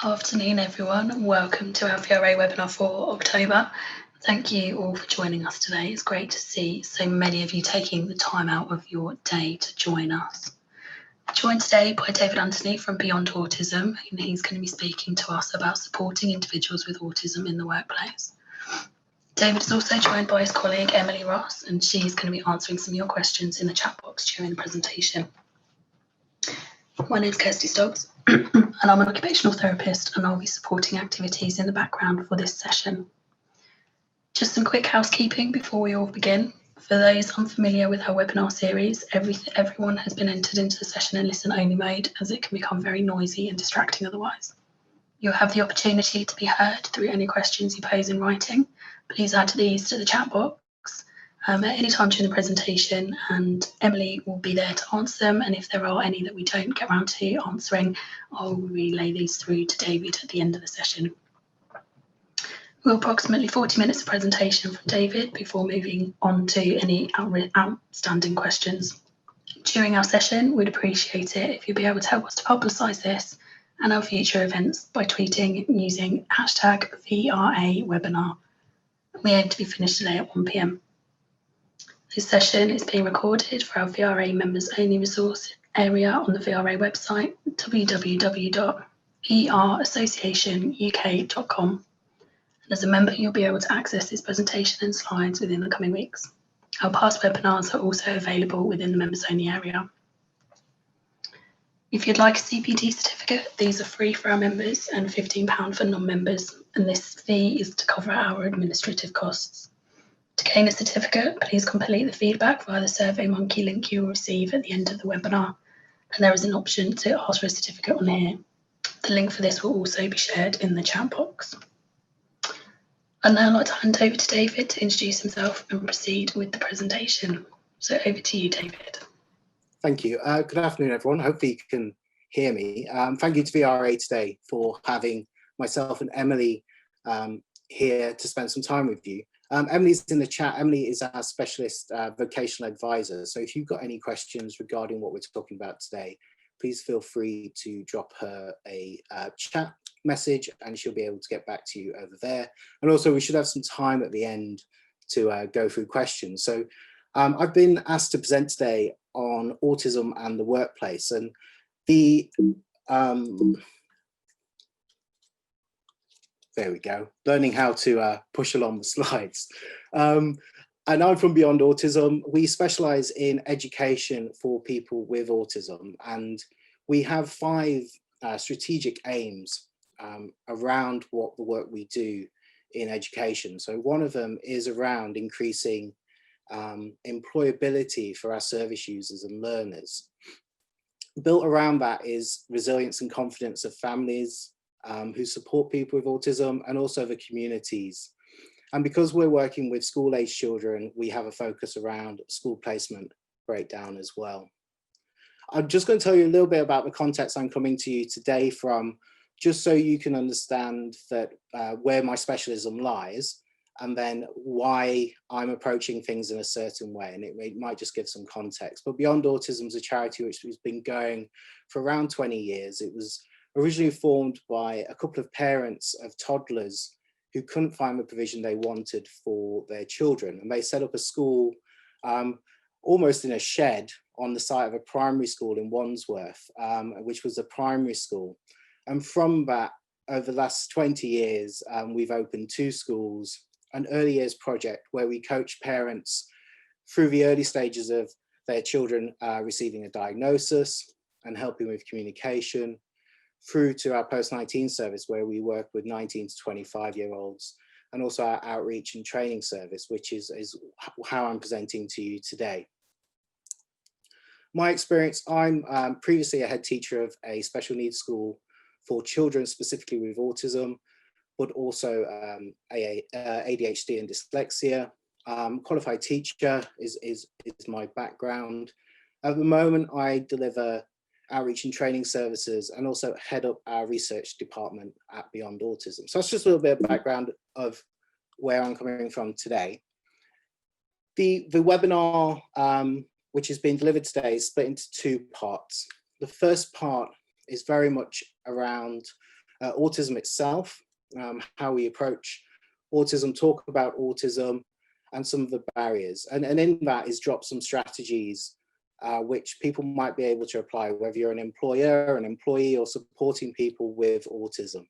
Afternoon, everyone. Welcome to our VRA webinar for October. Thank you all for joining us today. It's great to see so many of you taking the time out of your day to join us. I'm joined today by David Anthony from Beyond Autism, and he's going to be speaking to us about supporting individuals with autism in the workplace. David is also joined by his colleague Emily Ross, and she's going to be answering some of your questions in the chat box during the presentation. My name is Kirsty Stokes, and I'm an occupational therapist, and I'll be supporting activities in the background for this session. Just some quick housekeeping before we all begin. For those unfamiliar with our webinar series, everyone has been entered into the session in listen-only mode, as it can become very noisy and distracting otherwise. You'll have the opportunity to be heard through any questions you pose in writing. Please add these to the chat box at any time during the presentation, and Emily will be there to answer them, and if there are any that we don't get around to answering, I'll relay these through to David at the end of the session. We'll approximately 40 minutes of presentation from David before moving on to any outstanding questions. During our session, we'd appreciate it if you'd be able to help us to publicise this and our future events by tweeting using hashtag VRA webinar. We aim to be finished today at 1 p.m. This session is being recorded for our VRA members only resource area on the VRA website, www.vrassociationuk.com. And as a member, you'll be able to access this presentation and slides within the coming weeks. Our past webinars are also available within the members only area. If you'd like a CPD certificate, these are free for our members and £15 for non-members, and this fee is to cover our administrative costs. To gain a certificate, please complete the feedback via the SurveyMonkey link you will receive at the end of the webinar, and there is an option to ask for a certificate on here. The link for this will also be shared in the chat box. I'd now like to hand over to David to introduce himself and proceed with the presentation. So over to you, David. Thank you. Good afternoon, everyone. Hopefully you can hear me. Thank you to VRA today for having myself and Emily here to spend some time with you. Emily's in the chat. Emily is our specialist vocational advisor. So if you've got any questions regarding what we're talking about today, please feel free to drop her a chat message and she'll be able to get back to you over there. And also we should have some time at the end to go through questions. So I've been asked to present today on autism and the workplace, and the there we go, learning how to push along the slides. And I'm from Beyond Autism. We specialise in education for people with autism, and we have 5 strategic aims around what the work we do in education. So one of them is around increasing employability for our service users and learners. Built around that is resilience and confidence of families who support people with autism, and also the communities. And because we're working with school-age children, we have a focus around school placement breakdown as well. I'm just going to tell you a little bit about the context I'm coming to you today from, just so you can understand that where my specialism lies, and then why I'm approaching things in a certain way, and it might just give some context. But Beyond Autism is a charity which has been going for around 20 years. It was originally formed by a couple of parents of toddlers who couldn't find the provision they wanted for their children, and they set up a school almost in a shed on the site of a primary school in Wandsworth, which was a primary school. And from that, over the last 20 years, we've opened 2 schools, an early years project where we coach parents through the early stages of their children receiving a diagnosis and helping with communication, through to our post-19 service where we work with 19 to 25-year-olds, and also our outreach and training service, which is how I'm presenting to you today. My experience, I'm previously a head teacher of a special needs school for children specifically with autism, but also ADHD and dyslexia. Qualified teacher is my background. At the moment, I deliver outreach and training services and also head up our research department at Beyond Autism. So that's just a little bit of background of where I'm coming from today. The webinar, which is being delivered today, is split into 2 parts. The first part is very much around autism itself, how we approach autism, talk about autism, and some of the barriers. And in that is drop some strategies which people might be able to apply, whether you're an employer, an employee, or supporting people with autism.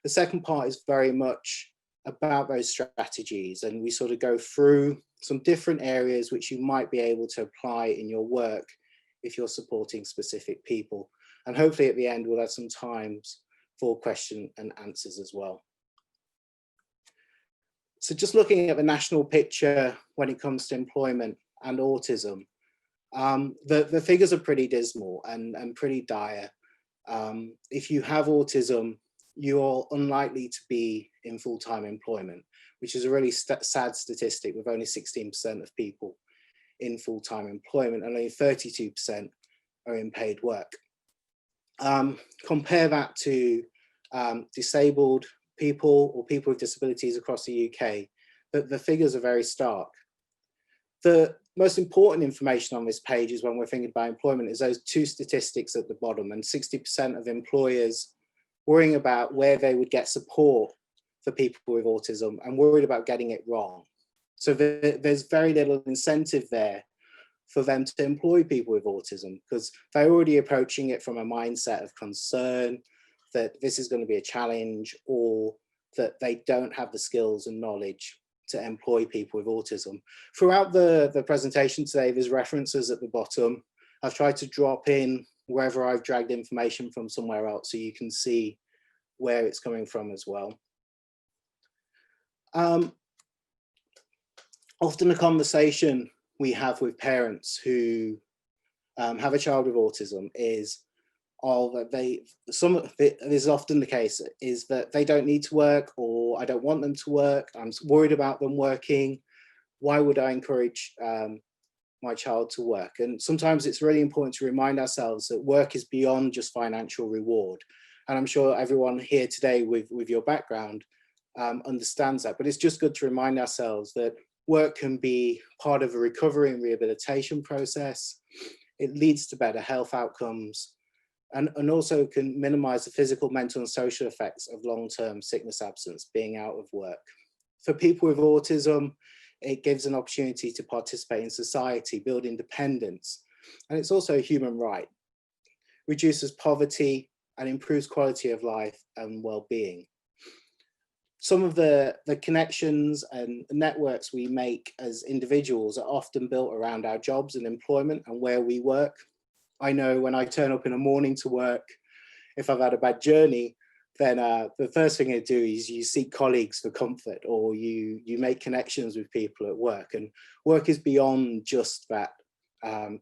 The second part is very much about those strategies, and we sort of go through some different areas which you might be able to apply in your work if you're supporting specific people. And hopefully at the end, we'll have some times for question and answers as well. So just looking at the national picture when it comes to employment and autism, the figures are pretty dismal and pretty dire. If you have autism, you're unlikely to be in full-time employment, which is a really sad statistic, with only 16% of people in full-time employment and only 32% are in paid work. Compare that to disabled people or people with disabilities across the UK, the figures are very stark. The most important information on this page is, when we're thinking about employment, is those two statistics at the bottom, and 60% of employers worrying about where they would get support for people with autism and worried about getting it wrong. So there's very little incentive there for them to employ people with autism, because they're already approaching it from a mindset of concern that this is going to be a challenge, or that they don't have the skills and knowledge to employ people with autism. Throughout the presentation today, there's references at the bottom. I've tried to drop in wherever I've dragged information from somewhere else, so you can see where it's coming from as well. Often a conversation we have with parents who have a child with autism is, this is often the case, is that they don't need to work, or I don't want them to work, I'm worried about them working, why would I encourage my child to work? And sometimes it's really important to remind ourselves that work is beyond just financial reward. And I'm sure everyone here today with your background understands that, but it's just good to remind ourselves that work can be part of a recovery and rehabilitation process. It leads to better health outcomes, and also can minimize the physical, mental, and social effects of long-term sickness absence, being out of work. For people with autism, it gives an opportunity to participate in society, build independence, and it's also a human right. Reduces poverty and improves quality of life and well-being. Some of the connections and networks we make as individuals are often built around our jobs and employment and where we work. I know when I turn up in the morning to work, if I've had a bad journey, then the first thing I do is you seek colleagues for comfort, or you make connections with people at work. And work is beyond just that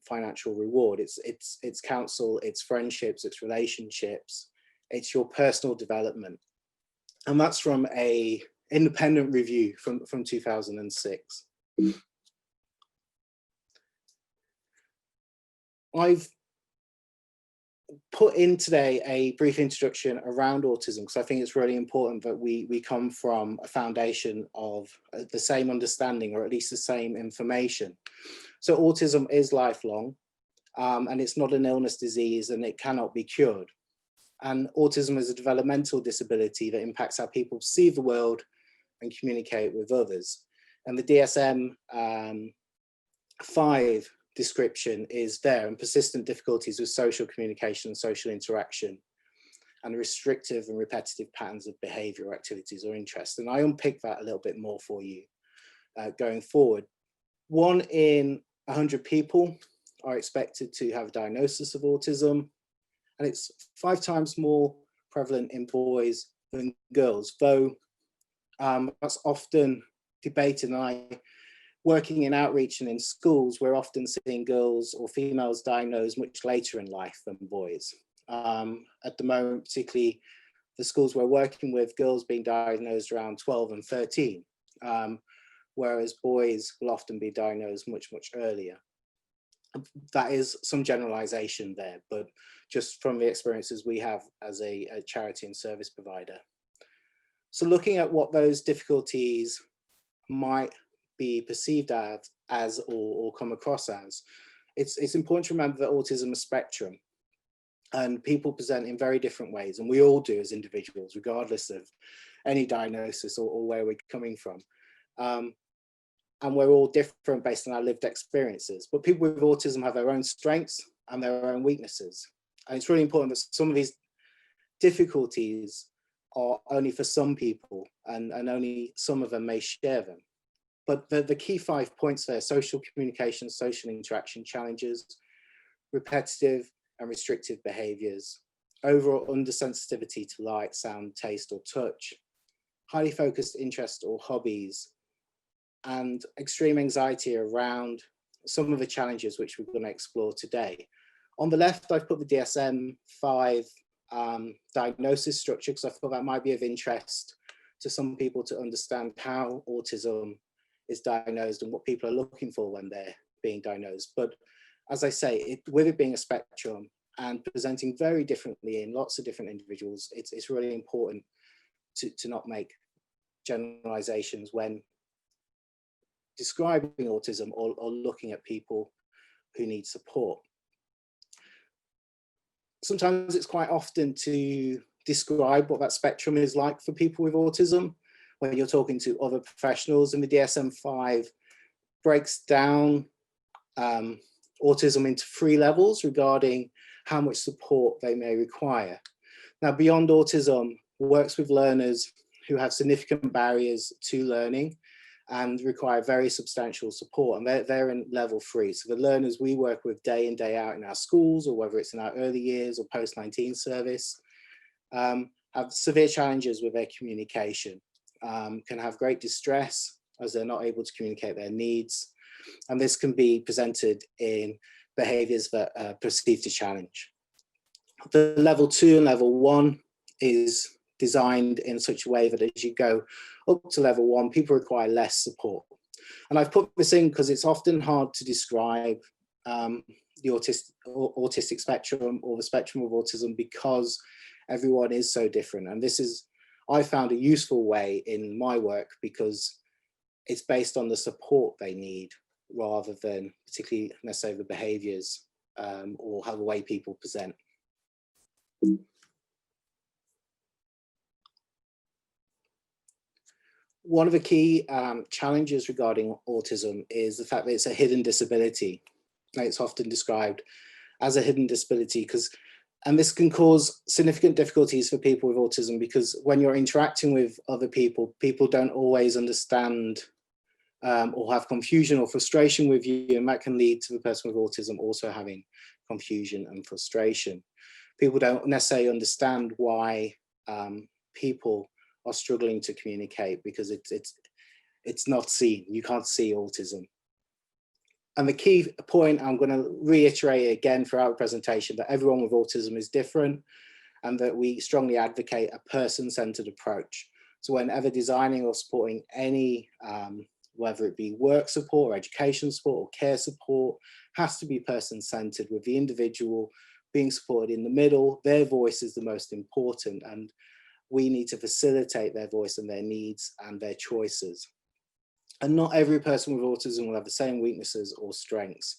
financial reward. It's counsel, it's friendships, it's relationships, it's your personal development. And that's from an independent review from 2006. I've put in today a brief introduction around autism, because I think it's really important that we come from a foundation of the same understanding, or at least the same information. So autism is lifelong, and it's not an illness disease, and it cannot be cured. And autism is a developmental disability that impacts how people see the world and communicate with others. And the DSM-5 description is there, and persistent difficulties with social communication and social interaction, and restrictive and repetitive patterns of behavior or activities or interests. And I unpick that a little bit more for you going forward. 1 in 100 people are expected to have a diagnosis of autism, and it's 5 times more prevalent in boys than girls, though that's often debated. And working in outreach and in schools, we're often seeing girls or females diagnosed much later in life than boys. At the moment, particularly the schools we're working with, girls being diagnosed around 12 and 13, whereas boys will often be diagnosed much, much earlier. That is some generalization there, but just from the experiences we have as a charity and service provider. So looking at what those difficulties might be perceived as or come across as, it's important to remember that autism is a spectrum. And people present in very different ways, and we all do as individuals, regardless of any diagnosis or where we're coming from. And we're all different based on our lived experiences. But people with autism have their own strengths and their own weaknesses. And it's really important that some of these difficulties are only for some people, and only some of them may share them. But the key 5 points there: social communication, social interaction challenges, repetitive and restrictive behaviors, overall undersensitivity to light, sound, taste, or touch, highly focused interest or hobbies, and extreme anxiety around some of the challenges which we're going to explore today. On the left, I've put the DSM-5 diagnosis structure, because I thought that might be of interest to some people to understand how autism is diagnosed and what people are looking for when they're being diagnosed. But as I say, with it being a spectrum and presenting very differently in lots of different individuals, it's really important to not make generalizations when describing autism or looking at people who need support. Sometimes it's quite often to describe what that spectrum is like for people with autism when you're talking to other professionals, and the DSM-5 breaks down autism into 3 levels regarding how much support they may require. Now, Beyond Autism works with learners who have significant barriers to learning and require very substantial support, and they're in level 3. So the learners we work with day in, day out in our schools, or whether it's in our early years or post-19 service, have severe challenges with their communication, can have great distress as they're not able to communicate their needs, and this can be presented in behaviours that are perceived to challenge. The level 2 and level 1 is designed in such a way that as you go up to level 1, people require less support. And I've put this in because it's often hard to describe the autistic spectrum or the spectrum of autism, because everyone is so different. And this is, I found, a useful way in my work because it's based on the support they need rather than particularly necessarily the behaviours or how the way people present. One of the key challenges regarding autism is the fact that it's a hidden disability. It's often described as a hidden disability and this can cause significant difficulties for people with autism, because when you're interacting with other people, people don't always understand or have confusion or frustration with you, and that can lead to the person with autism also having confusion and frustration. People don't necessarily understand why people are struggling to communicate, because it's not seen. You can't see autism. And the key point I'm going to reiterate again throughout the presentation, that everyone with autism is different, and that we strongly advocate a person-centered approach. So whenever designing or supporting any, whether it be work support or education support or care support, has to be person-centered, with the individual being supported in the middle. Their voice is the most important, and we need to facilitate their voice and their needs and their choices. And not every person with autism will have the same weaknesses or strengths.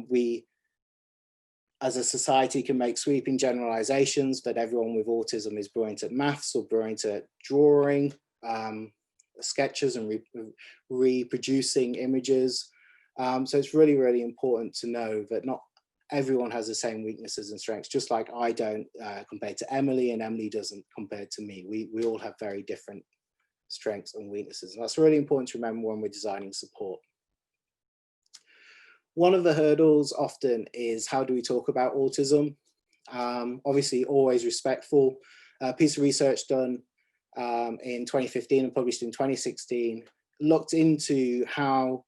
We, as a society, can make sweeping generalizations that everyone with autism is brilliant at maths or brilliant at drawing, sketches and reproducing images. So it's really, really important to know that not everyone has the same weaknesses and strengths, just like I don't compare to Emily, and Emily doesn't compare to me. We all have very different strengths and weaknesses, and that's really important to remember when we're designing support. One of the hurdles often is, how do we talk about autism? Obviously, always respectful. A piece of research done in 2015 and published in 2016 looked into how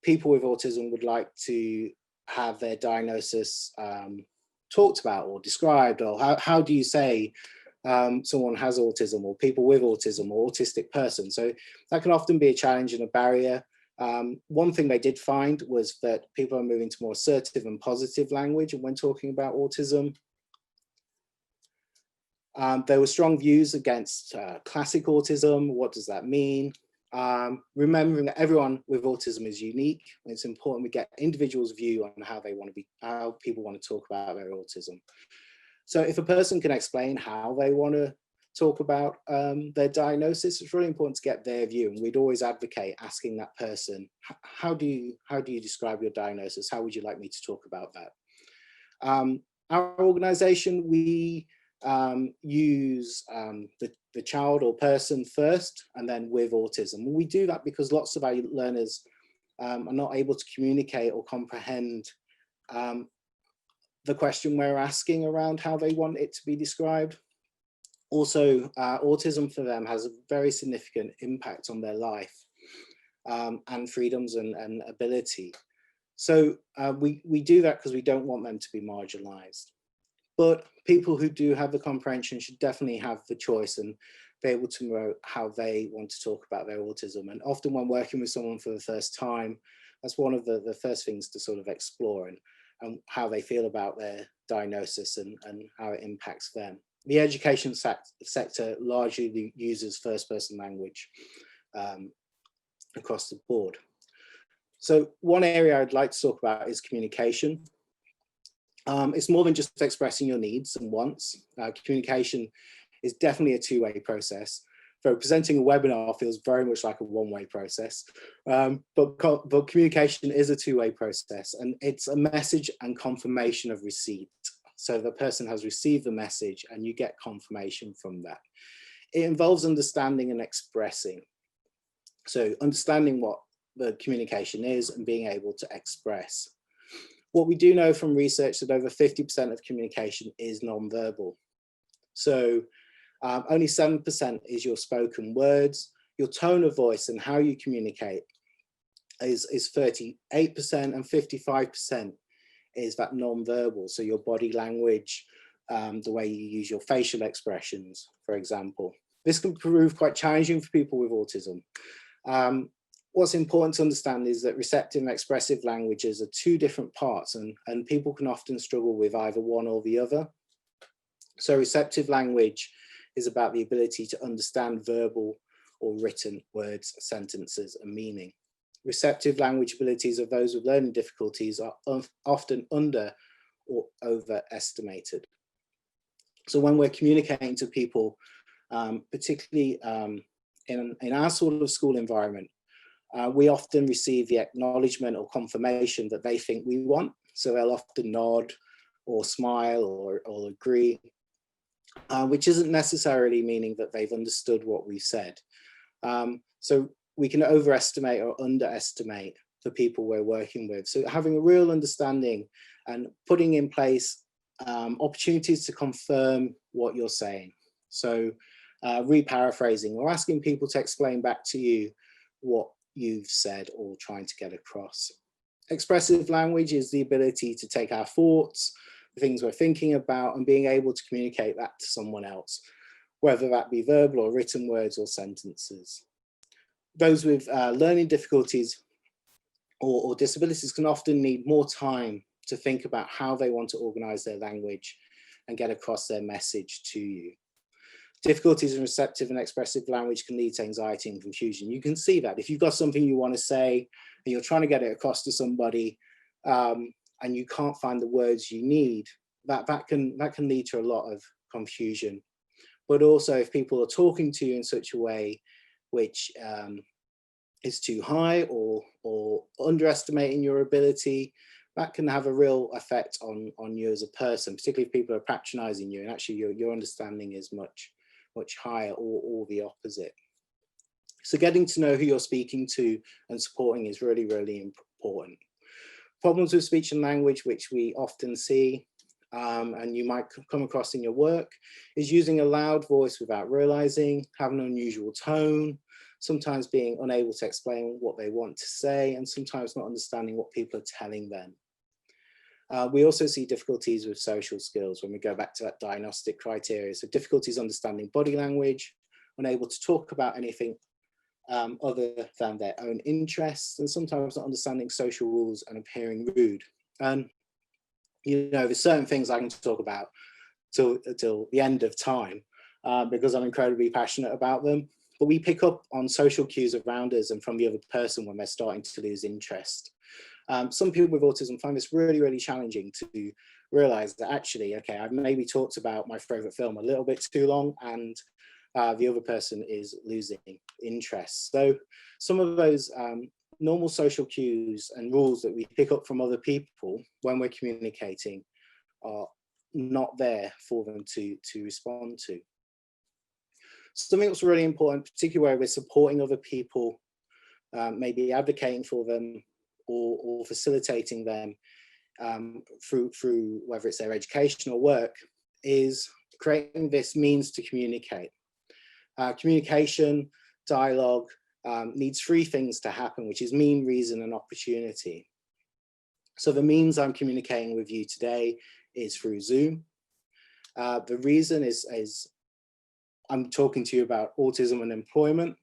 people with autism would like to have their diagnosis talked about or described, or how do you say someone has autism, or people with autism, or autistic person. So that can often be a challenge and a barrier. One thing they did find was that people are moving to more assertive and positive language when talking about autism. There were strong views against classic autism. What does that mean? remembering that everyone with autism is unique. It's important we get individuals' view on how people want to talk about their autism. So if a person can explain how they want to talk about their diagnosis, it's really important to get their view. And we'd always advocate asking that person, how do you describe your diagnosis? How would you like me to talk about that? Our organisation, we use the child or person first, and then with autism. We do that because lots of our learners are not able to communicate or comprehend the question we're asking around how they want it to be described. Also, autism for them has a very significant impact on their life and freedoms and ability. So we do that because we don't want them to be marginalized. But people who do have the comprehension should definitely have the choice and be able to know how they want to talk about their autism. And often when working with someone for the first time, that's one of the first things to sort of explore, and how they feel about their diagnosis and how it impacts them. The education sector largely uses first-person language across the board. So one area I'd like to talk about is communication. It's more than just expressing your needs and wants. Communication is definitely a two-way process. So presenting a webinar feels very much like a one-way process, but communication is a two-way process, and it's a message and confirmation of receipt. So the person has received the message and you get confirmation from that. It involves understanding and expressing. So understanding what the communication is and being able to express. What we do know from research that over 50% of communication is non-verbal. So only 7% is your spoken words. Your tone of voice and how you communicate is 38%, and 55% is that non-verbal. So your body language, the way you use your facial expressions, for example. This can prove quite challenging for people with autism. What's important to understand is that receptive and expressive languages are two different parts, and people can often struggle with either one or the other. So receptive language is about the ability to understand verbal or written words, sentences, and meaning. Receptive language abilities of those with learning difficulties are often under or overestimated. So when we're communicating to people, particularly in our sort of school environment, we often receive the acknowledgement or confirmation that they think we want. So they'll often nod or smile or agree, which isn't necessarily meaning that they've understood what we said. So we can overestimate or underestimate the people we're working with. So having a real understanding and putting in place opportunities to confirm what you're saying. So reparaphrasing or asking people to explain back to you what you've said or trying to get across. Expressive language is the ability to take our thoughts, the things we're thinking about, and being able to communicate that to someone else, whether that be verbal or written words or sentences. Those with learning difficulties or disabilities can often need more time to think about how they want to organize their language and get across their message to you. Difficulties in receptive and expressive language can lead to anxiety and confusion. You can see that if you've got something you want to say and you're trying to get it across to somebody and you can't find the words you need, that can lead to a lot of confusion. But also if people are talking to you in such a way which is too high or underestimating your ability, that can have a real effect on you as a person, particularly if people are patronizing you and actually your understanding is much higher or the opposite. So getting to know who you're speaking to and supporting is really, really important. Problems with speech and language, which we often see and you might come across in your work, is using a loud voice without realizing, having an unusual tone, sometimes being unable to explain what they want to say, and sometimes not understanding what people are telling them. We also see difficulties with social skills when we go back to that diagnostic criteria. So difficulties understanding body language, unable to talk about anything other than their own interests, and sometimes not understanding social rules and appearing rude. And there's certain things I can talk about till the end of time because I'm incredibly passionate about them. but we pick up on social cues around us and from the other person when they're starting to lose interest. Some people with autism find this really, really challenging to realize that actually, okay, I've maybe talked about my favorite film a little bit too long, and the other person is losing interest. So some of those normal social cues and rules that we pick up from other people when we're communicating are not there for them to respond to. Something that's really important, particularly where we're supporting other people, maybe advocating for them or facilitating them through whether it's their education or work, is creating this means to communicate. Communication, dialogue needs three things to happen, which is mean, reason, and opportunity. So the means I'm communicating with you today is through Zoom. The reason is I'm talking to you about autism and employment.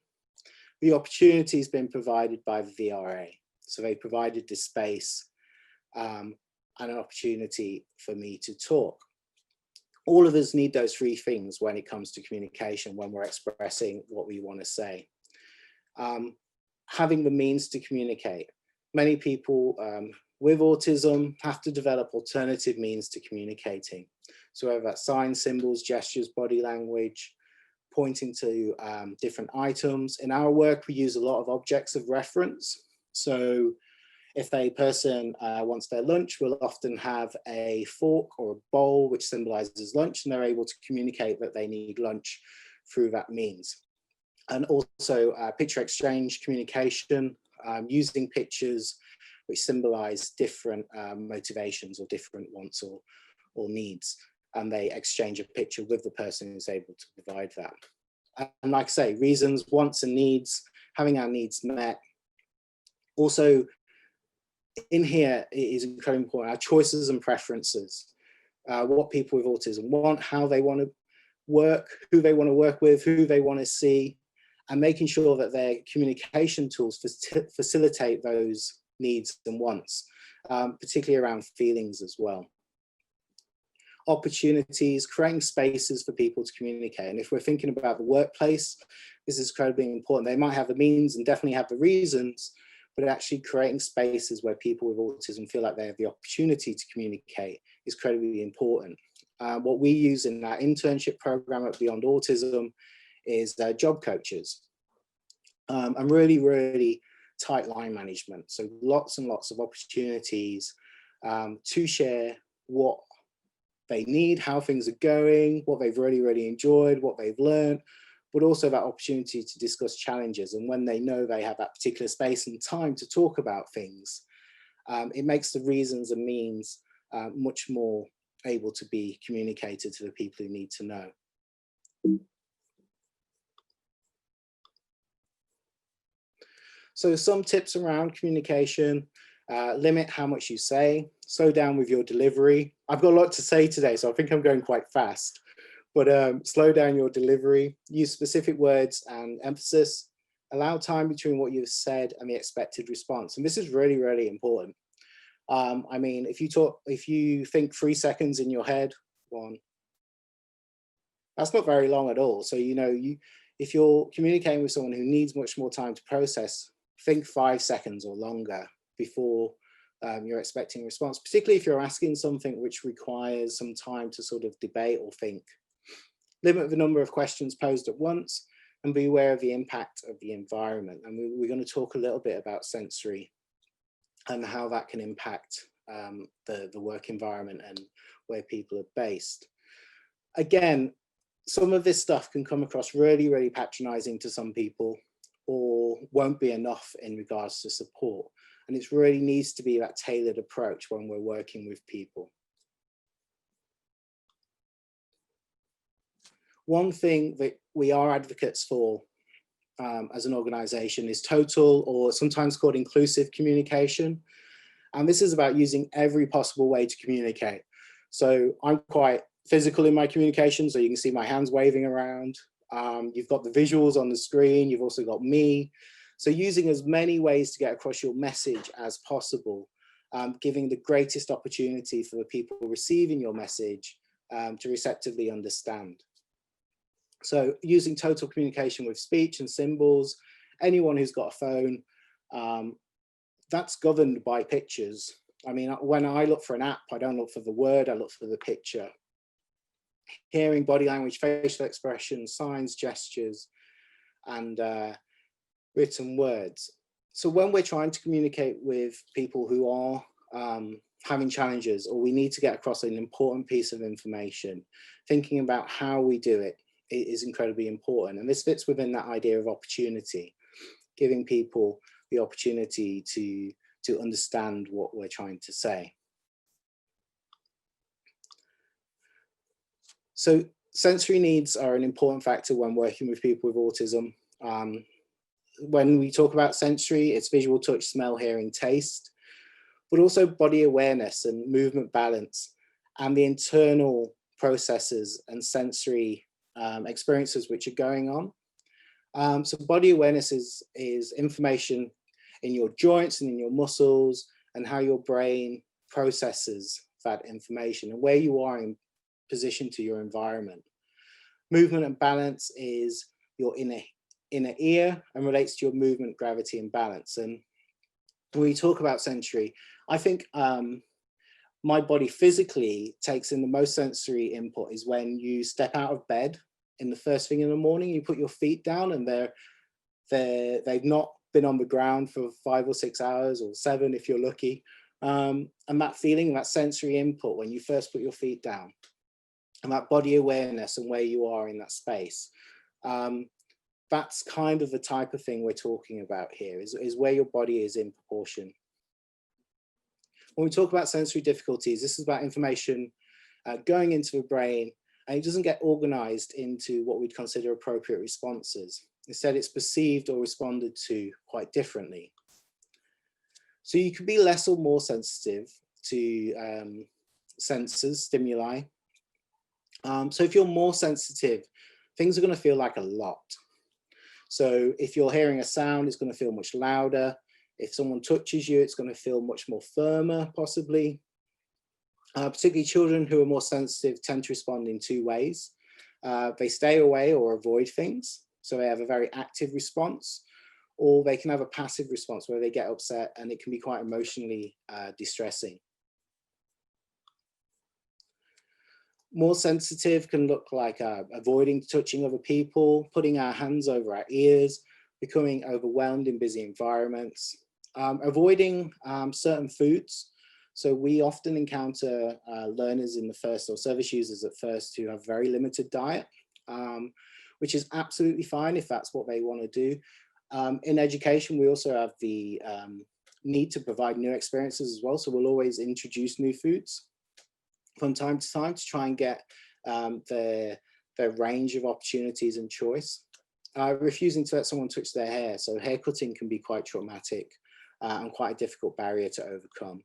The opportunity has been provided by the VRA. So they provided this space and an opportunity for me to talk. All of us need those three things when it comes to communication, when we're expressing what we want to say. Having the means to communicate. Many people with autism have to develop alternative means to communicating. So whether that's signs, symbols, gestures, body language, pointing to different items. In our work, we use a lot of objects of reference. So if a person wants their lunch, we'll often have a fork or a bowl which symbolizes lunch, and they're able to communicate that they need lunch through that means. And also picture exchange communication, using pictures which symbolize different motivations or different wants or needs. And they exchange a picture with the person who's able to provide that. And like I say, reasons, wants and needs, having our needs met. Also, in here, it is incredibly important, our choices and preferences, what people with autism want, how they want to work, who they want to work with, who they want to see, and making sure that their communication tools facilitate those needs and wants, particularly around feelings as well. Opportunities, creating spaces for people to communicate. And if we're thinking about the workplace, this is incredibly important. They might have the means and definitely have the reasons, but actually creating spaces where people with autism feel like they have the opportunity to communicate is incredibly important. What we use in our internship program at Beyond Autism is job coaches, and really, really tight line management. So lots and lots of opportunities to share what they need, how things are going, what they've really, really enjoyed, what they've learned, but also that opportunity to discuss challenges. And when they know they have that particular space and time to talk about things, it makes the reasons and means much more able to be communicated to the people who need to know. So some tips around communication: limit how much you say, slow down with your delivery. I've got a lot to say today, so I think I'm going quite fast, but slow down your delivery, use specific words and emphasis, allow time between what you've said and the expected response. And this is really, really important. I mean, if you think 3 seconds in your head, that's not very long at all. So, if you're communicating with someone who needs much more time to process, think 5 seconds or longer before you're expecting a response, particularly if you're asking something which requires some time to sort of debate or think. Limit the number of questions posed at once and be aware of the impact of the environment. And we're going to talk a little bit about sensory and how that can impact the work environment and where people are based. Again, some of this stuff can come across really, really patronizing to some people, or won't be enough in regards to support. And it really needs to be that tailored approach when we're working with people. One thing that we are advocates for as an organization is total, or sometimes called inclusive, communication. And this is about using every possible way to communicate. So I'm quite physical in my communication, so you can see my hands waving around. You've got the visuals on the screen, you've also got me. So using as many ways to get across your message as possible, giving the greatest opportunity for the people receiving your message to receptively understand. So using total communication with speech and symbols, anyone who's got a phone, that's governed by pictures. I mean, when I look for an app, I don't look for the word, I look for the picture. Hearing, body language, facial expressions, signs, gestures, and written words. So when we're trying to communicate with people who are having challenges, or we need to get across an important piece of information, thinking about how we do it is incredibly important. And this fits within that idea of opportunity, giving people the opportunity to understand what we're trying to say. So sensory needs are an important factor when working with people with autism. When we talk about sensory, it's visual, touch, smell, hearing, taste, but also body awareness and movement balance, and the internal processes and sensory experiences which are going on. So body awareness is information in your joints and in your muscles, and how your brain processes that information and where you are in position to your environment. Movement and balance is your inner ear and relates to your movement, gravity, and balance. And when we talk about sensory, I think my body physically takes in the most sensory input is when you step out of bed in the first thing in the morning. You put your feet down, and they've not been on the ground for 5 or 6 hours, or 7 if you're lucky. And that feeling, that sensory input when you first put your feet down, and that body awareness and where you are in that space, that's kind of the type of thing we're talking about here, is where your body is in proportion. When we talk about sensory difficulties, this is about information going into the brain, and it doesn't get organized into what we'd consider appropriate responses. Instead, it's perceived or responded to quite differently. So you could be less or more sensitive to sensors, stimuli. So if you're more sensitive, things are going to feel like a lot. So if you're hearing a sound, it's going to feel much louder. If someone touches you, it's going to feel much more firmer, possibly. Particularly children who are more sensitive tend to respond in 2 ways. They stay away or avoid things, so they have a very active response, or they can have a passive response where they get upset, and it can be quite emotionally distressing. More sensitive can look like avoiding touching other people, putting our hands over our ears, becoming overwhelmed in busy environments, avoiding certain foods. So we often encounter learners in the first, or service users at first, who have very limited diet, which is absolutely fine if that's what they want to do. In education, we also have the need to provide new experiences as well. So we'll always introduce new foods from time to time to try and get their range of opportunities and choice. Refusing to let someone touch their hair. So hair cutting can be quite traumatic and quite a difficult barrier to overcome.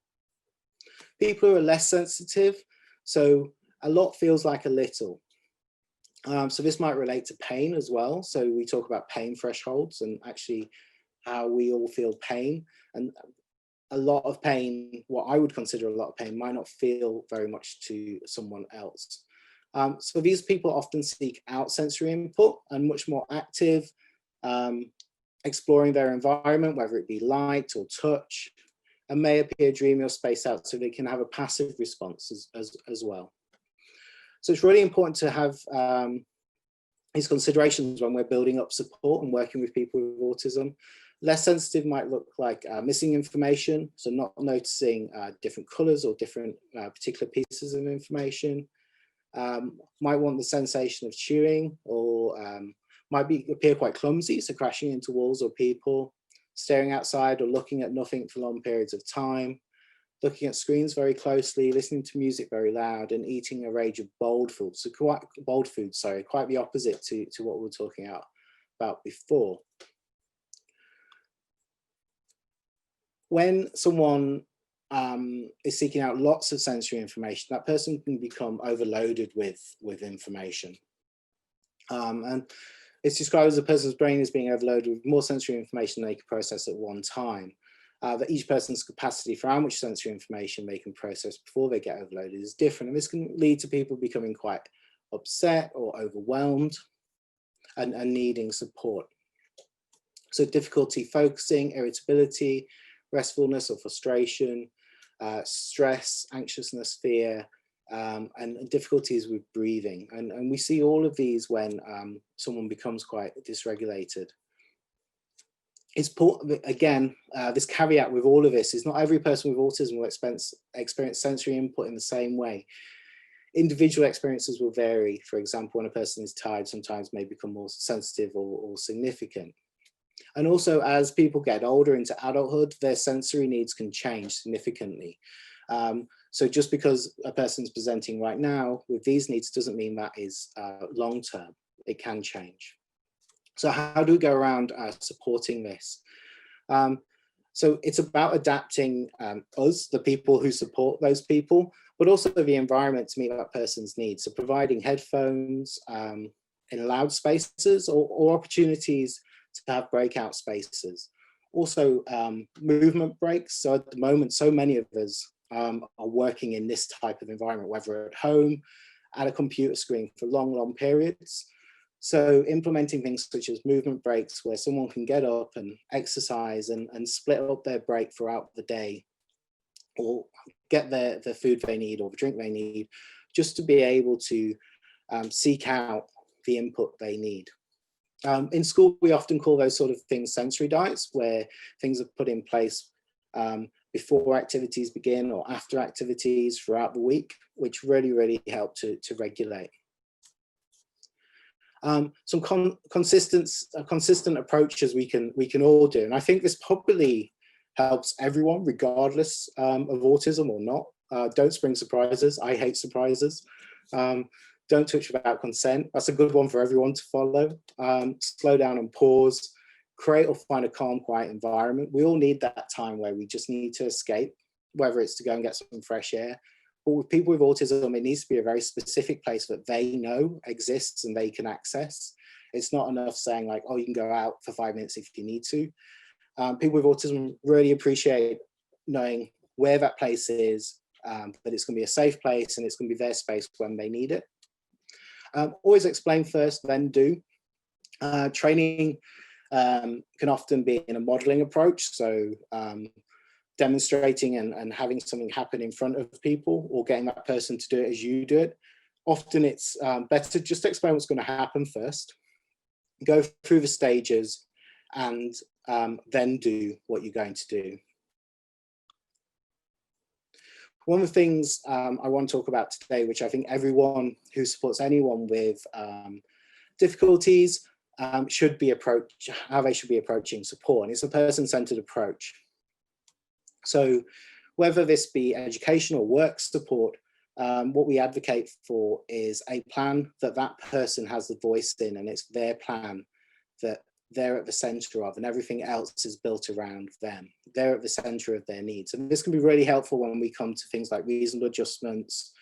People who are less sensitive, so a lot feels like a little. So this might relate to pain as well. So we talk about pain thresholds and actually how we all feel pain. And a lot of pain, what I would consider a lot of pain, might not feel very much to someone else. So these people often seek out sensory input and much more active, exploring their environment, whether it be light or touch, and may appear dreamy or spaced out, so they can have a passive response as well. So it's really important to have these considerations when we're building up support and working with people with autism. Less sensitive might look like missing information, so not noticing different colors or different particular pieces of information. Might want the sensation of chewing, or might appear quite clumsy, so crashing into walls or people, staring outside or looking at nothing for long periods of time, looking at screens very closely, listening to music very loud, and eating a range of bold foods. So quite the opposite to what we were talking about before. When someone is seeking out lots of sensory information, that person can become overloaded with information. And it's described as a person's brain is being overloaded with more sensory information than they can process at one time. That each person's capacity for how much sensory information they can process before they get overloaded is different. And this can lead to people becoming quite upset or overwhelmed. and needing support. So difficulty focusing, irritability, restfulness or frustration, stress, anxiousness, fear, and difficulties with breathing. And we see all of these when someone becomes quite dysregulated. It's again, this caveat with all of this is not every person with autism will experience sensory input in the same way. Individual experiences will vary. For example, when a person is tired, sometimes may become more sensitive or significant. And also, as people get older into adulthood, their sensory needs can change significantly. So just because a person's presenting right now with these needs doesn't mean that is long-term. It can change. So how do we go around supporting this? So it's about adapting us, the people who support those people, but also the environment to meet that person's needs. So providing headphones in loud spaces or opportunities to have breakout spaces. Also movement breaks. So at the moment, so many of us are working in this type of environment, whether at home, at a computer screen for long, long periods. So implementing things such as movement breaks where someone can get up and exercise and split up their break throughout the day, or get the food they need or the drink they need, just to be able to seek out the input they need. In school, we often call those sort of things sensory diets, where things are put in place before activities begin or after activities throughout the week, which really, really help to regulate. Some consistent approaches we can all do, and I think this probably helps everyone, regardless of autism or not. Don't spring surprises. I hate surprises. Don't touch without consent. That's a good one for everyone to follow. Slow down and pause. Create or find a calm, quiet environment. We all need that time where we just need to escape, whether it's to go and get some fresh air. But with people with autism, it needs to be a very specific place that they know exists and they can access. It's not enough saying like, oh, you can go out for 5 minutes if you need to. People with autism really appreciate knowing where that place is, that it's going to be a safe place and it's going to be their space when they need it. Always explain first, then do. Training can often be in a modeling approach. So demonstrating and having something happen in front of people, or getting that person to do it as you do it. Often it's better to just explain what's going to happen first, go through the stages, and then do what you're going to do. One of the things I want to talk about today, which I think everyone who supports anyone with difficulties should be how they should be approaching support, and it's a person-centered approach. So whether this be education or work support, what we advocate for is a plan that that person has the voice in, and it's their plan that they're at the center of, and everything else is built around them. They're at the center of their needs. And this can be really helpful when we come to things like reasonable adjustments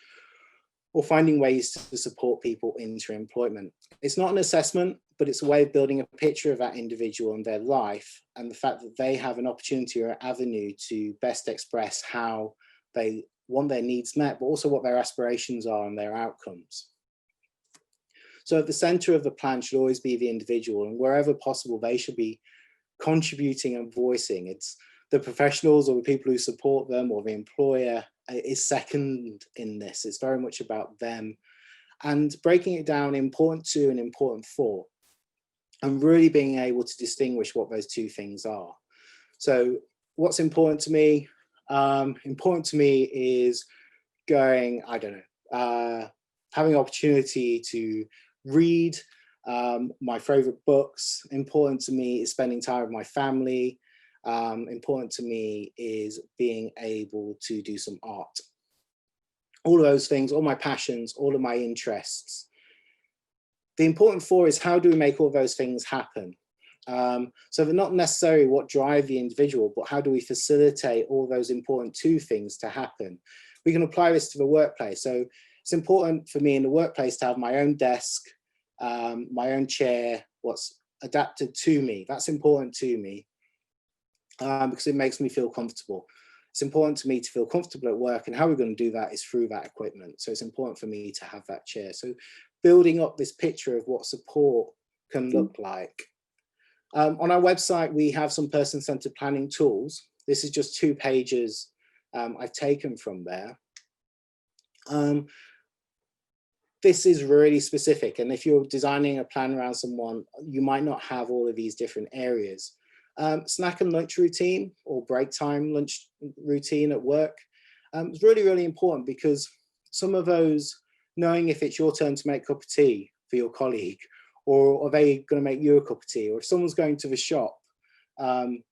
or finding ways to support people into employment. It's not an assessment, but it's a way of building a picture of that individual and their life, and the fact that they have an opportunity or avenue to best express how they want their needs met, but also what their aspirations are and their outcomes. So at the center of the plan should always be the individual, and wherever possible, they should be contributing and voicing. It's the professionals or the people who support them or the employer is second in this. It's very much about them, and breaking it down important to and important for, and really being able to distinguish what those two things are. So what's important to me? Important to me is going, I don't know, having opportunity to read my favorite books. Important to me is spending time with my family. Important to me is being able to do some art. All of those things, all my passions, all of my interests. The important for is how do we make all those things happen? So they're not necessarily what drive the individual, but how do we facilitate all those important two things to happen? We can apply this to the workplace. So it's important for me in the workplace to have my own desk, my own chair, what's adapted to me. That's important to me because it makes me feel comfortable. It's important to me to feel comfortable at work, and how we're going to do that is through that equipment. So it's important for me to have that chair. So building up this picture of what support can look like. On our website, we have some person-centered planning tools. This is just 2 pages I've taken from there. This is really specific, and if you're designing a plan around someone, you might not have all of these different areas. Snack and lunch routine, or break time lunch routine at work, is really, really important, because some of those, knowing if it's your turn to make a cup of tea for your colleague, or are they going to make you a cup of tea, or if someone's going to the shop and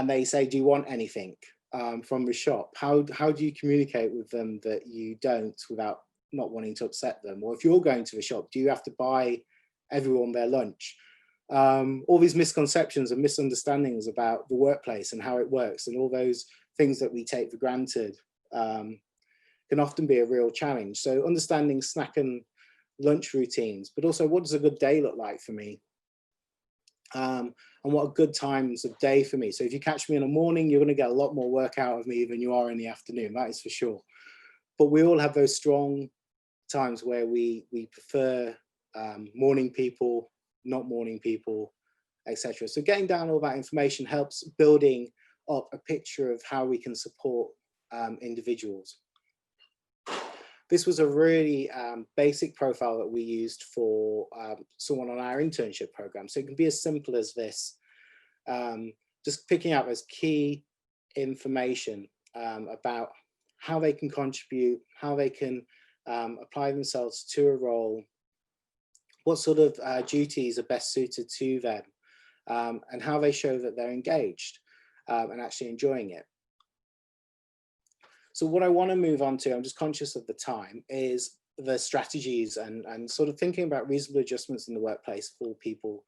they say, do you want anything from the shop? How do you communicate with them that you don't, without not wanting to upset them? Or if you're going to the shop, do you have to buy everyone their lunch? All these misconceptions and misunderstandings about the workplace and how it works, and all those things that we take for granted can often be a real challenge. So understanding snack and lunch routines, but also what does a good day look like for me? And what are good times of day for me? So if you catch me in the morning, you're going to get a lot more work out of me than you are in the afternoon, that is for sure. But we all have those strong times where we prefer morning people, not morning people, etc. So getting down all that information helps building up a picture of how we can support individuals. This was a really basic profile that we used for someone on our internship program. So it can be as simple as this, just picking out those key information about how they can contribute, how they can apply themselves to a role, what sort of duties are best suited to them, and how they show that they're engaged and actually enjoying it. So what I want to move on to, I'm just conscious of the time, is the strategies and sort of thinking about reasonable adjustments in the workplace for people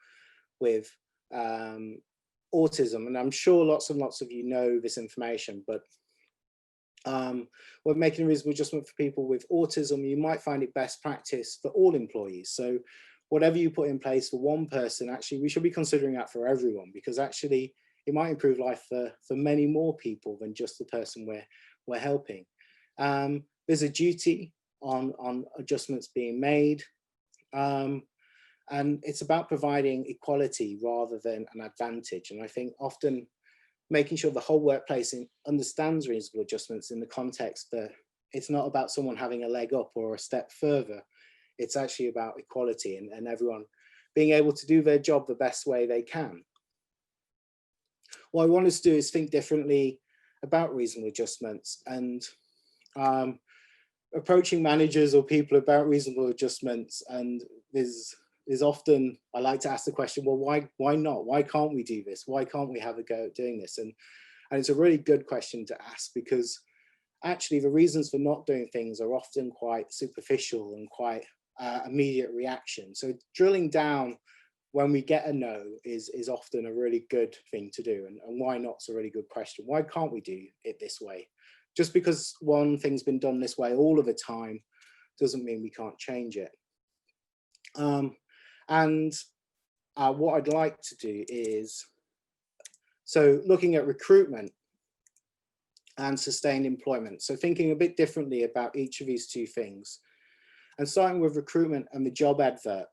with autism. And I'm sure lots and lots of you know this information, but when making a reasonable adjustment for people with autism, you might find it best practice for all employees. So whatever you put in place for one person, actually, we should be considering that for everyone, because actually it might improve life for many more people than just the person we're helping. There's a duty on adjustments being made, and it's about providing equality rather than an advantage. And I think often making sure the whole workplace understands reasonable adjustments in the context that it's not about someone having a leg up or a step further. It's actually about equality and everyone being able to do their job the best way they can. What I want us to do is think differently about reasonable adjustments, and approaching managers or people about reasonable adjustments. And there's often, I like to ask the question, well, why not? Why can't we do this? Why can't we have a go at doing this? And it's a really good question to ask, because actually the reasons for not doing things are often quite superficial and quite immediate reaction. So drilling down when we get a no is often a really good thing to do. And why not's a really good question. Why can't we do it this way? Just because one thing's been done this way all of the time doesn't mean we can't change it. What I'd like to do is, so looking at recruitment and sustained employment. So thinking a bit differently about each of these two things, and starting with recruitment and the job advert.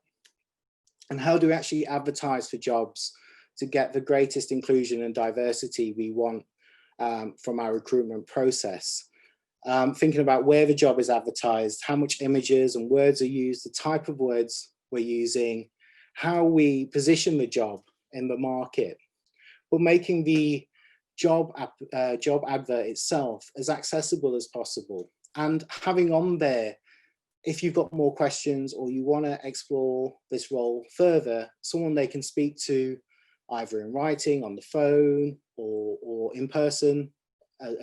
And how do we actually advertise for jobs to get the greatest inclusion and diversity we want from our recruitment process? Thinking about where the job is advertised, how much images and words are used, the type of words we're using, how we position the job in the market, but making the job advert itself as accessible as possible, and having on there, if you've got more questions or you want to explore this role further, someone they can speak to either in writing, on the phone, or in person,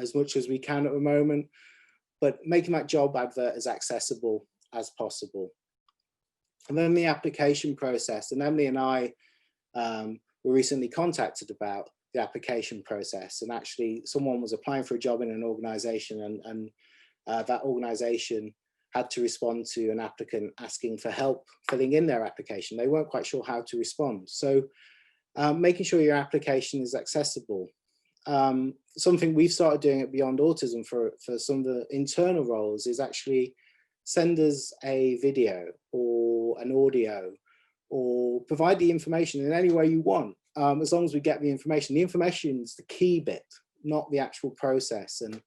as much as we can at the moment, but making that job advert as accessible as possible. And then the application process, and Emily and I were recently contacted about the application process, and actually someone was applying for a job in an organization, and that organization had to respond to an applicant asking for help filling in their application. They weren't quite sure how to respond. So making sure your application is accessible. Something we've started doing at Beyond Autism for some of the internal roles is actually send us a video or an audio or provide the information in any way you want, as long as we get the information. The information is the key bit, not the actual process. And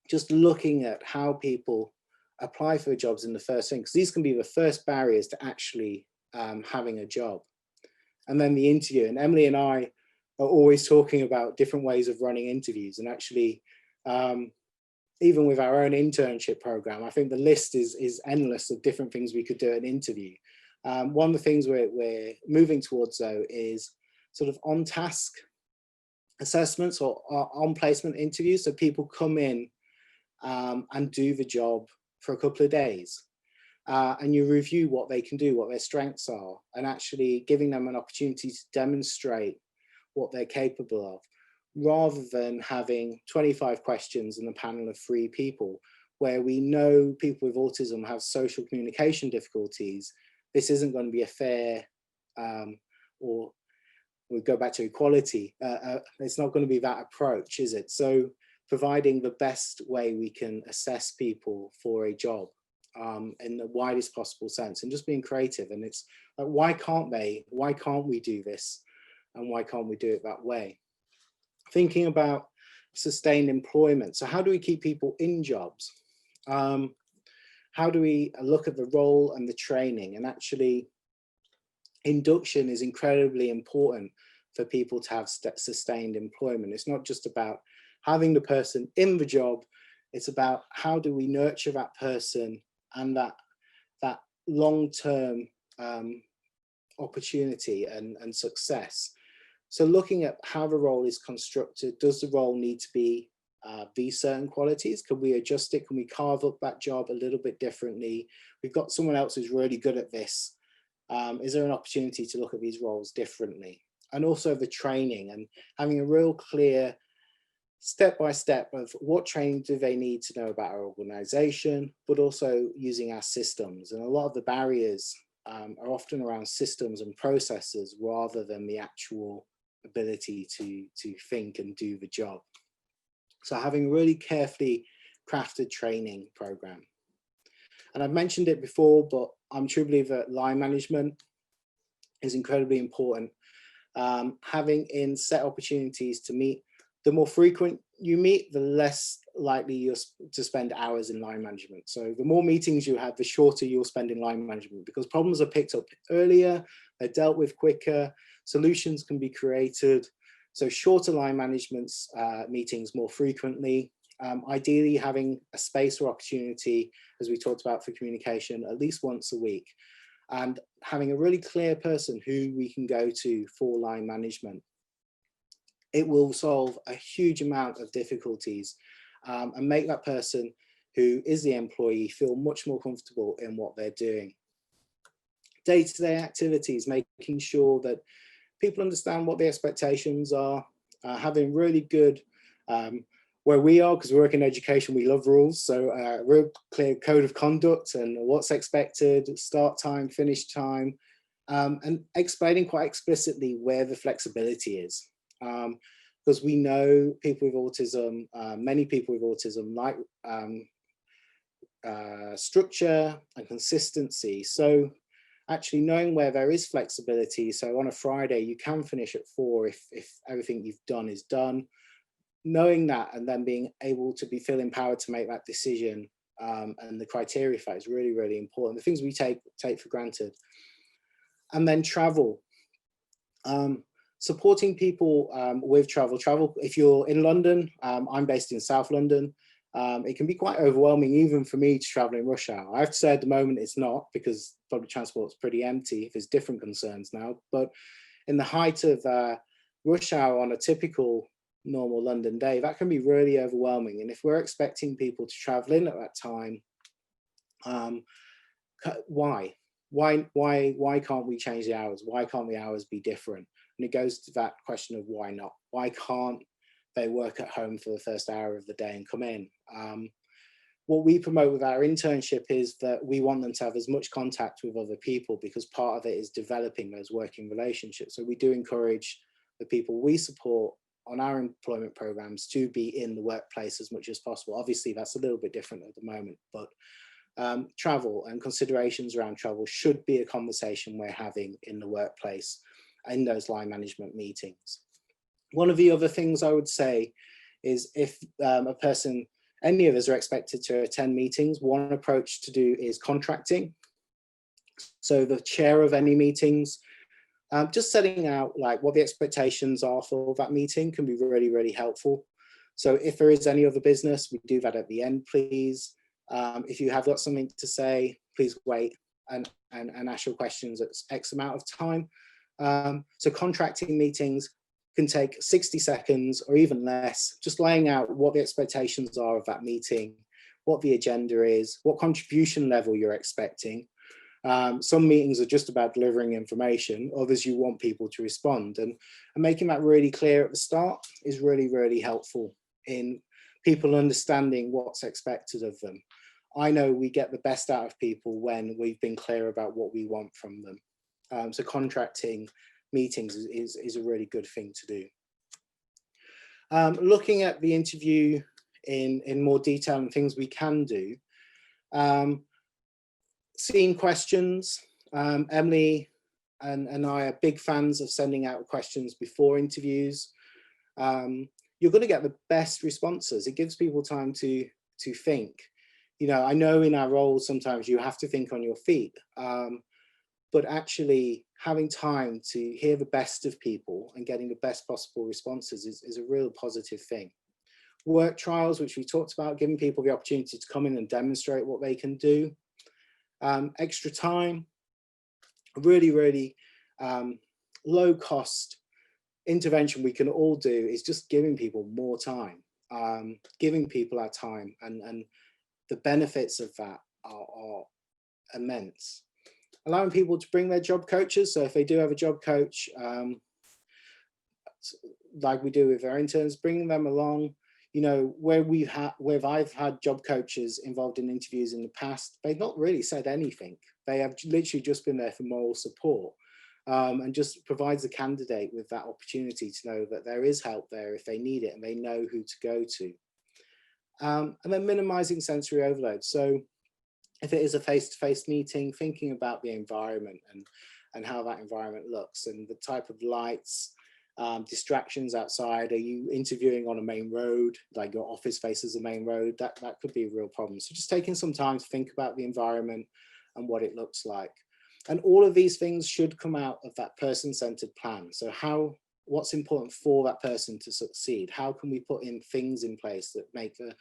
just looking at how people apply for jobs in the first thing, because these can be the first barriers to actually having a job. And then the interview, and Emily and I are always talking about different ways of running interviews. And actually, even with our own internship program, I think the list is endless of different things we could do at an interview. One of the things we're moving towards, though, is sort of on-task assessments or on-placement interviews. So people come in and do the job for a couple of days. And you review what they can do, what their strengths are, and actually giving them an opportunity to demonstrate what they're capable of, rather than having 25 questions in a panel of 3 people, where we know people with autism have social communication difficulties. This isn't going to be a fair, or we go back to equality. It's not going to be that approach, is it? So providing the best way we can assess people for a job in the widest possible sense, and just being creative. And it's like, why can't we do this? And why can't we do it that way? Thinking about sustained employment. So how do we keep people in jobs? How do we look at the role and the training? And actually, induction is incredibly important for people to have sustained employment. It's not just about having the person in the job. It's about how do we nurture that person and that long-term opportunity and success. So looking at how the role is constructed, does the role need to be these certain qualities? Can we adjust it? Can we carve up that job a little bit differently? We've got someone else who's really good at this. Is there an opportunity to look at these roles differently? And also the training, and having a real clear step-by-step of what training do they need to know about our organization, but also using our systems. And a lot of the barriers are often around systems and processes rather than the actual ability to think and do the job. So having a really carefully crafted training program. And I've mentioned it before, but I'm a true believer that line management is incredibly important. Having in set opportunities to meet, the more frequent you meet, the less likely you're to spend hours in line management. So the more meetings you have, the shorter you'll spend in line management, because problems are picked up earlier, they're dealt with quicker, solutions can be created. So shorter line management meetings more frequently. Ideally having a space or opportunity, as we talked about, for communication at least once a week, and having a really clear person who we can go to for line management. It will solve a huge amount of difficulties and make that person who is the employee feel much more comfortable in what they're doing. Day-to-day activities, making sure that people understand what the expectations are, having really good, where we are, because we work in education, we love rules. So real clear code of conduct and what's expected, start time, finish time, and explaining quite explicitly where the flexibility is. Because we know people with autism, many people with autism like structure and consistency. So actually knowing where there is flexibility. So on a Friday, you can finish at 4 if everything you've done is done. Knowing that and then being able to feel empowered to make that decision, and the criteria for that is really, really important. The things we take for granted. And then travel. Supporting people with travel. If you're in London, I'm based in South London, it can be quite overwhelming even for me to travel in rush hour. I have to say at the moment it's not, because public transport is pretty empty. There's different concerns now, but in the height of rush hour on a typical normal London day, that can be really overwhelming. And if we're expecting people to travel in at that time, why can't we change the hours? Why can't the hours be different? And it goes to that question of why not? Why can't they work at home for the first hour of the day and come in? What we promote with our internship is that we want them to have as much contact with other people, because part of it is developing those working relationships. So we do encourage the people we support on our employment programs to be in the workplace as much as possible. Obviously, that's a little bit different at the moment, but travel and considerations around travel should be a conversation we're having in the workplace in those line management meetings. One of the other things I would say is if any of us are expected to attend meetings, one approach to do is contracting. So the chair of any meetings, just setting out like what the expectations are for that meeting can be really, really helpful. So if there is any other business, we do that at the end, please. If you have got something to say, please wait and ask your questions at X amount of time. So contracting meetings can take 60 seconds or even less, just laying out what the expectations are of that meeting, what the agenda is, what contribution level you're expecting. Some meetings are just about delivering information, others you want people to respond, and making that really clear at the start is really, really helpful in people understanding what's expected of them. I know we get the best out of people when we've been clear about what we want from them. So contracting meetings is a really good thing to do. Looking at the interview in more detail and things we can do, seeing questions. Emily and I are big fans of sending out questions before interviews. You're going to get the best responses. It gives people time to think. You know, I know in our roles sometimes you have to think on your feet, but actually having time to hear the best of people and getting the best possible responses is a real positive thing. Work trials, which we talked about, giving people the opportunity to come in and demonstrate what they can do. Extra time, really, really low cost intervention we can all do is just giving people more time, giving people our time, and the benefits of that are immense. Allowing people to bring their job coaches. So if they do have a job coach, like we do with our interns, bringing them along. You know, where I've had job coaches involved in interviews in the past, they've not really said anything. They have literally just been there for moral support, and just provides the candidate with that opportunity to know that there is help there if they need it and they know who to go to. And then minimizing sensory overload. So if it is a face-to-face meeting, thinking about the environment and how that environment looks and the type of lights, distractions outside. Are you interviewing on a main road, like your office faces a main road? That could be a real problem. So just taking some time to think about the environment and what it looks like. And all of these things should come out of that person-centered plan. So what's important for that person to succeed? How can we put in things in place that make the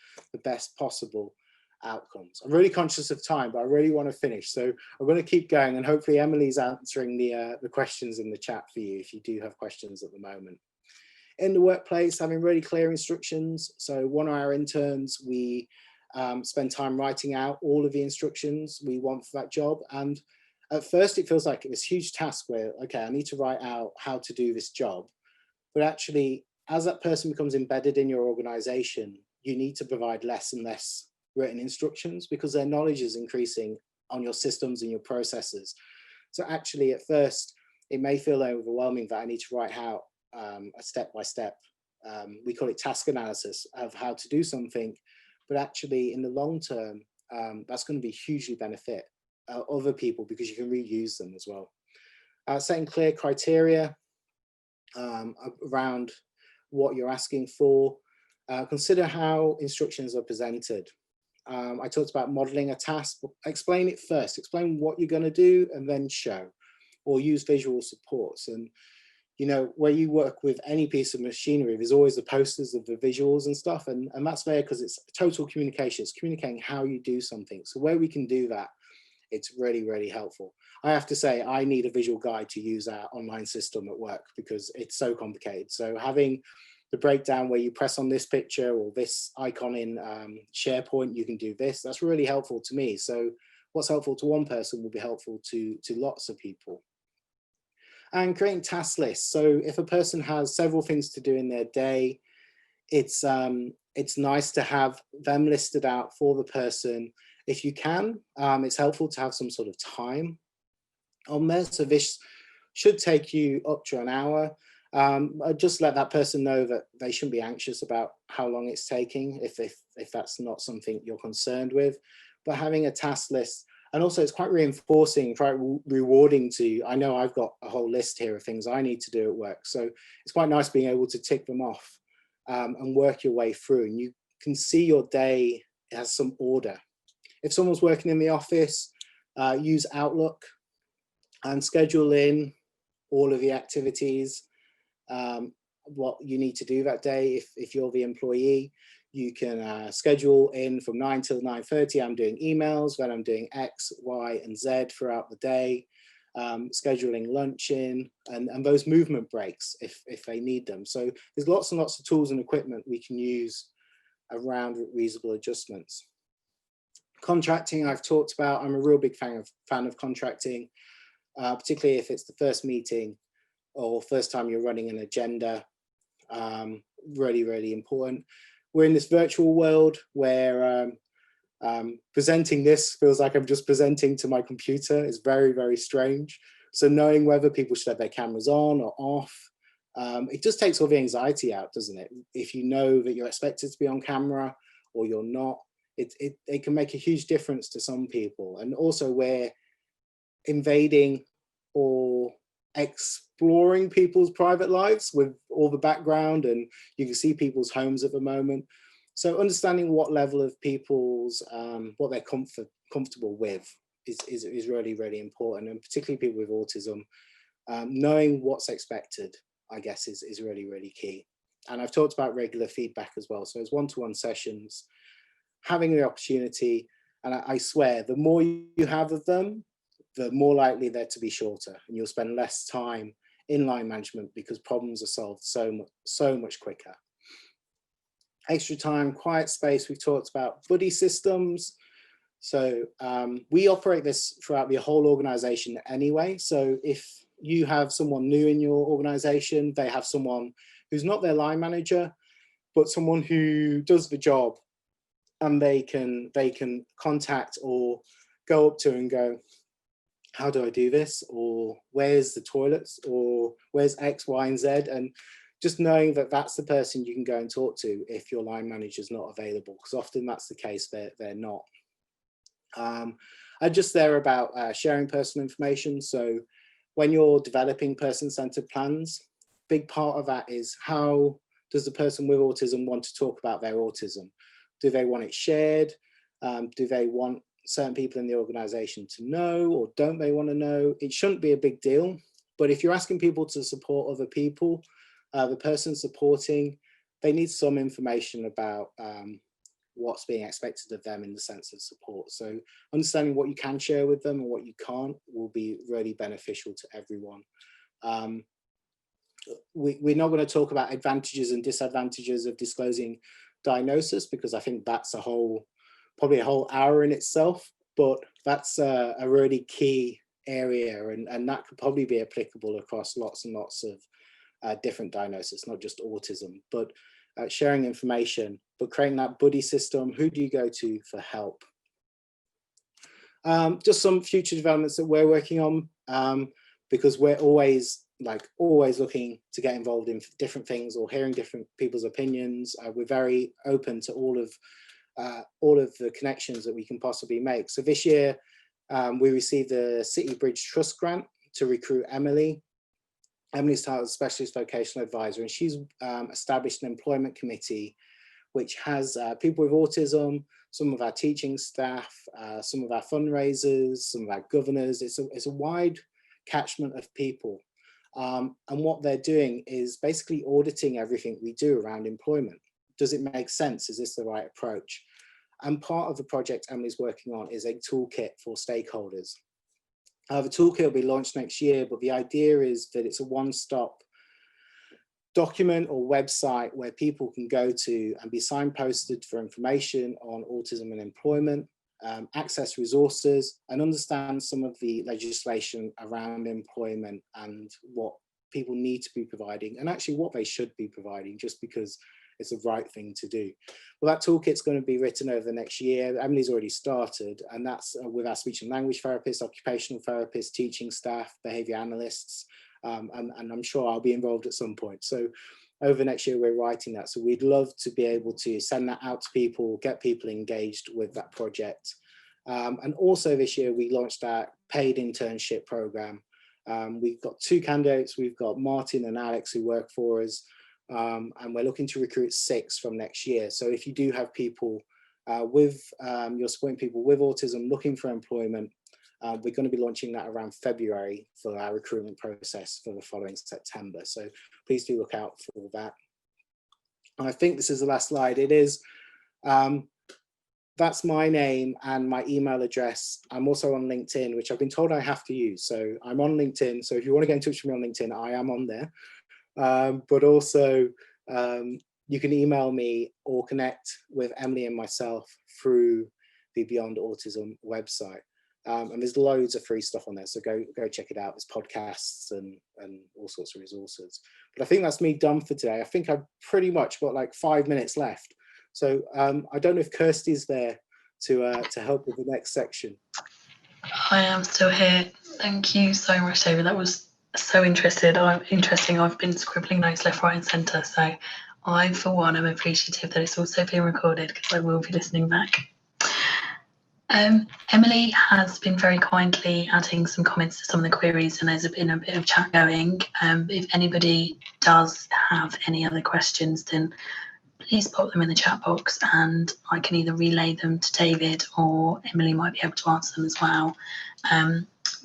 best possible outcomes? I'm really conscious of time, but I really want to finish. So I'm going to keep going, and hopefully Emily's answering the questions in the chat for you if you do have questions at the moment. In the workplace, having really clear instructions. So one of our interns, we spend time writing out all of the instructions we want for that job. And at first it feels like this huge task where, okay, I need to write out how to do this job. But actually, as that person becomes embedded in your organization, you need to provide less and less written instructions because their knowledge is increasing on your systems and your processes. So actually at first it may feel overwhelming that I need to write out a step-by-step, we call it task analysis of how to do something, but actually in the long term that's going to be hugely benefit other people because you can reuse them as well. Setting clear criteria around what you're asking for. Consider how instructions are presented. I talked about modeling a task, but explain it first, explain what you're going to do and then show, or use visual supports. And, you know, where you work with any piece of machinery, there's always the posters of the visuals and stuff. And that's there because it's total communication. It's communicating how you do something. So where we can do that, it's really, really helpful. I have to say, I need a visual guide to use our online system at work because it's so complicated. So having the breakdown where you press on this picture or this icon in SharePoint, you can do this. That's really helpful to me. So what's helpful to one person will be helpful to lots of people. And creating task lists. So if a person has several things to do in their day, it's nice to have them listed out for the person. If you can, it's helpful to have some sort of time on there. So this should take you up to an hour. Just let that person know that they shouldn't be anxious about how long it's taking if that's not something you're concerned with. but having a task list. And also it's quite reinforcing, quite rewarding to, I know I've got a whole list here of things I need to do at work. So it's quite nice being able to tick them off and work your way through. And you can see your day has some order. If someone's working in the office, use Outlook and schedule in all of the activities, what you need to do that day. If you're the employee, you can schedule in from 9 till 9:30. I'm doing emails, then I'm doing X, Y, and Z throughout the day, scheduling lunch in, and those movement breaks if they need them. So there's lots and lots of tools and equipment we can use around reasonable adjustments. Contracting, I've talked about. I'm a real big fan of contracting, particularly if it's the first meeting or first time you're running an agenda. Really, really important. We're in this virtual world where presenting this feels like I'm just presenting to my computer. It's very, very strange. So knowing whether people should have their cameras on or off, it just takes all the anxiety out, doesn't it? If you know that you're expected to be on camera or you're not, it can make a huge difference to some people. And also we're invading or exploring people's private lives with all the background, and you can see people's homes at the moment. So understanding what level of people's, what they're comfortable with is really, really important. And particularly people with autism, knowing what's expected, I guess, is really, really key. And I've talked about regular feedback as well. So it's one-to-one sessions, having the opportunity, and I swear, the more you have of them, the more likely they're to be shorter, and you'll spend less time in line management because problems are solved so much quicker. Extra time, quiet space, we've talked about. Buddy systems. So we operate this throughout the whole organization anyway. So if you have someone new in your organization, they have someone who's not their line manager, but someone who does the job, and they can contact or go up to and go, how do I do this? Or where's the toilets? Or where's X, Y, and Z? And just knowing that that's the person you can go and talk to if your line manager is not available, because often that's the case, they're not. I'm just there about sharing personal information. So when you're developing person-centered plans, big part of that is, how does the person with autism want to talk about their autism? Do they want it shared? Do they want certain people in the organization to know, or don't they want to know? It shouldn't be a big deal, but if you're asking people to support other people, the person supporting, they need some information about what's being expected of them in the sense of support. So understanding what you can share with them and what you can't will be really beneficial to everyone. We're not going to talk about advantages and disadvantages of disclosing diagnosis, because I think that's probably a whole hour in itself, but that's a really key area, and that could probably be applicable across lots and lots of different diagnoses, not just autism, but sharing information, but creating that buddy system. Who do you go to for help? Just some future developments that we're working on, because we're always looking to get involved in different things or hearing different people's opinions. We're very open to all of the connections that we can possibly make. So this year, we received the City Bridge Trust grant to recruit Emily. Emily's titled as Specialist Vocational Advisor, and she's established an employment committee which has people with autism, some of our teaching staff, some of our fundraisers, some of our governors. It's a wide catchment of people. And what they're doing is basically auditing everything we do around employment. Does it make sense? Is this the right approach? And part of the project Emily's working on is a toolkit for stakeholders. The toolkit will be launched next year, but the idea is that it's a one-stop document or website where people can go to and be signposted for information on autism and employment, access resources, and understand some of the legislation around employment and what people need to be providing, and actually what they should be providing, just because it's the right thing to do. Well, that toolkit's going to be written over the next year. Emily's already started, and that's with our speech and language therapists, occupational therapists, teaching staff, behaviour analysts, and I'm sure I'll be involved at some point. So over the next year, we're writing that. So we'd love to be able to send that out to people, get people engaged with that project, And also this year, we launched our paid internship program. We've got 2 candidates. We've got Martin and Alex who work for us, and we're looking to recruit 6 from next year. So if you do have people you're supporting people with autism looking for employment, we're going to be launching that around February for our recruitment process for the following September. So please do look out for that. I think this is the last slide. It is, that's my name and my email address. I'm also on LinkedIn, which I've been told I have to use. So I'm on LinkedIn. So if you want to get in touch with me on LinkedIn, I am on there. But also you can email me or connect with Emily and myself through the Beyond Autism website. And there's loads of free stuff on there. So go check it out. There's podcasts and all sorts of resources. But I think that's me done for today. I think I've pretty much got like 5 minutes left. So I don't know if Kirsty's there to help with the next section. I am still here. Thank you so much, David. That was so interesting. I've been scribbling notes left, right and centre. So I, for one, am appreciative that it's also being recorded because I will be listening back. Emily has been very kindly adding some comments to some of the queries, and there's been a bit of chat going. If anybody does have any other questions, then please pop them in the chat box and I can either relay them to David or Emily might be able to answer them as well.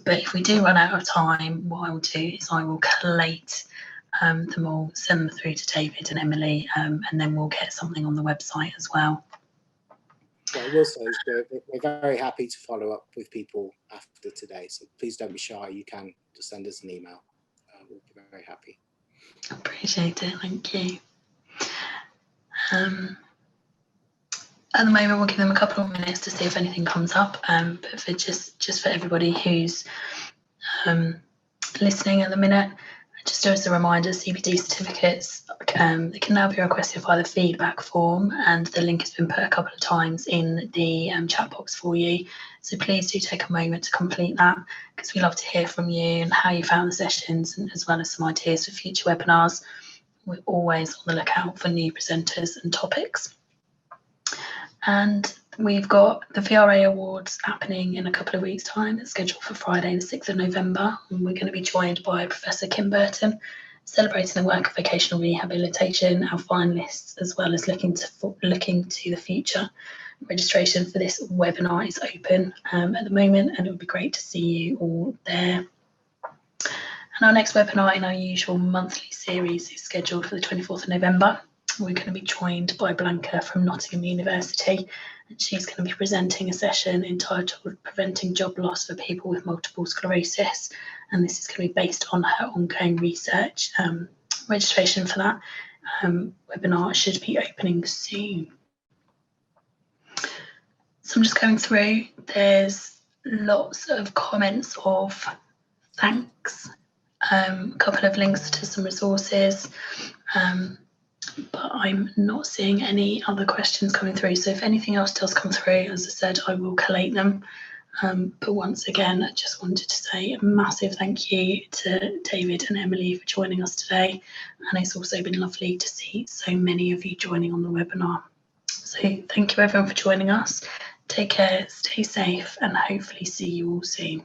But if we do run out of time, what I will do is I will collate them all, send them through to David and Emily, and then we'll get something on the website as well. What I will say is we're very happy to follow up with people after today, so please don't be shy. You can just send us an email. We'll be very happy. Appreciate it, thank you. At the moment, we'll give them a couple of minutes to see if anything comes up. But for just for everybody who's listening at the minute, just as a reminder, CPD certificates they can now be requested via the feedback form, and the link has been put a couple of times in the chat box for you. So please do take a moment to complete that, because we love to hear from you and how you found the sessions, and as well as some ideas for future webinars. We're always on the lookout for new presenters and topics. And we've got the VRA Awards happening in a couple of weeks' time. It's scheduled for Friday, the 6th of November. And we're going to be joined by Professor Kim Burton, celebrating the work of vocational rehabilitation, our finalists, as well as looking to the future. Registration for this webinar is open at the moment, and it would be great to see you all there. And our next webinar in our usual monthly series is scheduled for the 24th of November. We're going to be joined by Blanca from Nottingham University, and she's going to be presenting a session entitled Preventing Job Loss for People with Multiple Sclerosis, and this is going to be based on her ongoing research. Registration for that webinar should be opening soon. So I'm just going through, there's lots of comments of thanks, a couple of links to some resources, but I'm not seeing any other questions coming through. So if anything else does come through, as I said, I will collate them. But once again, I just wanted to say a massive thank you to David and Emily for joining us today. And it's also been lovely to see so many of you joining on the webinar. So thank you everyone for joining us. Take care, stay safe, and hopefully see you all soon.